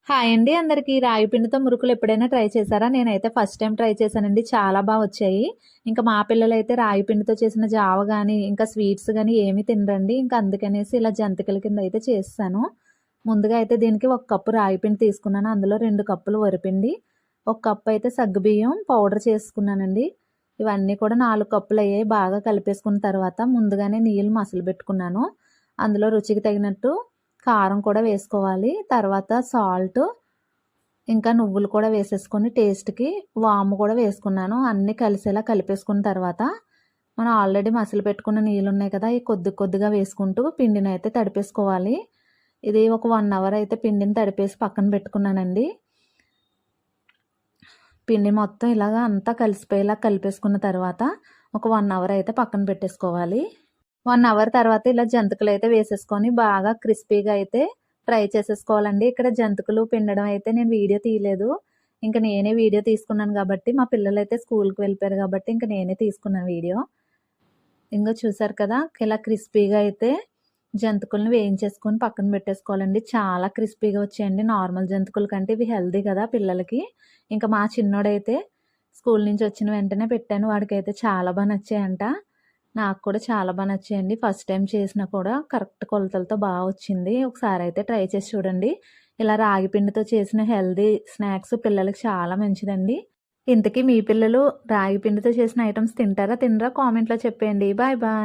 Hi అండి అందరికీ. రాగి పిండితో మురుకులు ఎప్పుడైనా ట్రై చేశారా? నేనైతే ఫస్ట్ టైం ట్రై చేశానండి. చాలా బా వచ్చాయి. ఇంకా మా పిల్లలైతే రాగి పిండితో చేసిన జావ గానీ, ఇంకా స్వీట్స్ గానీ ఏమీ తినరండి. ఇంకా అందుకనేసి ఇలా జంతికల కింద అయితే చేసేసాను. ముందుగా అయితే దీనికి 1 కప్పు రాగి పిండి తీసుకున్నాను. అందులో 2 కప్పులు వరిపిండి, 1 కప్పు అయితే సగ్గుబియ్యం పౌడర్ చేసుకున్నానండి. ఇవన్నీ కూడా 4 కప్పులయ్యాయి. బాగా కలిపేసుకున్న తర్వాత ముందుగానే నీళ్ళు మసలబెట్టుకున్నాను. అందులో రుచికి తగినట్టు కారం కూడా వేసుకోవాలి. తర్వాత సాల్ట్, ఇంకా నువ్వులు కూడా వేసేసుకొని టేస్ట్‌కి వాము కూడా వేసుకున్నాను. అన్నీ కలిసేలా కలిపేసుకున్న తర్వాత మనం ఆల్రెడీ మసలు పెట్టుకున్న నీళ్ళున్నాయి కదా! ఈ కొద్ది కొద్దిగా వేసుకుంటూ పిండినైతే తడిపేసుకోవాలి. ఇది ఒక 1 అవర్ అయితే పిండిని తడిపేసి పక్కన పెట్టుకున్నానండి. పిండి మొత్తం ఇలాగా అంతా కలిసిపోయేలా కలిపేసుకున్న తర్వాత ఒక 1 అవర్ అయితే పక్కన పెట్టేసుకోవాలి. 1 అవర్ తర్వాత ఇలా జంతికలైతే వేసేసుకొని బాగా క్రిస్పీగా అయితే ఫ్రై చేసేసుకోవాలండి. ఇక్కడ జంతికలు పిండడం అయితే నేను వీడియో తీయలేదు. ఇంక నేనే వీడియో తీసుకున్నాను కాబట్టి, మా పిల్లలైతే స్కూల్‌కి వెళ్ళిపోయారు కాబట్టి ఇంక నేనే తీసుకున్నాను వీడియో. ఇంగో చూసారు కదా! ఇలా క్రిస్పీగా అయితే జంతికలను వేయించేసుకొని పక్కన పెట్టేసుకోవాలండి. చాలా క్రిస్పీగా వచ్చాయండి. నార్మల్ జంతికల కంటే ఇవి హెల్తీ కదా పిల్లలకి. ఇంకా మా చిన్నోడైతే స్కూల్ నుంచి వచ్చిన వెంటనే పెట్టాను. వాడికైతే చాలా బా నచ్చాయంట. నాకు కూడా చాలా బా నచ్చాయండి. ఫస్ట్ టైం చేసినా కూడా కరెక్ట్ కొలతలతో బా వచ్చింది. ఒకసారయితే ట్రై చేసి చూడండి. ఇలా రాగి పిండితో చేసిన హెల్తీ స్నాక్స్ పిల్లలకి చాలా మంచిదండి. ఇంతకీ మీ పిల్లలు రాగి పిండితో చేసిన ఐటెమ్స్ తింటారా? తినరా? కామెంట్‌లో చెప్పేయండి. Bye bye.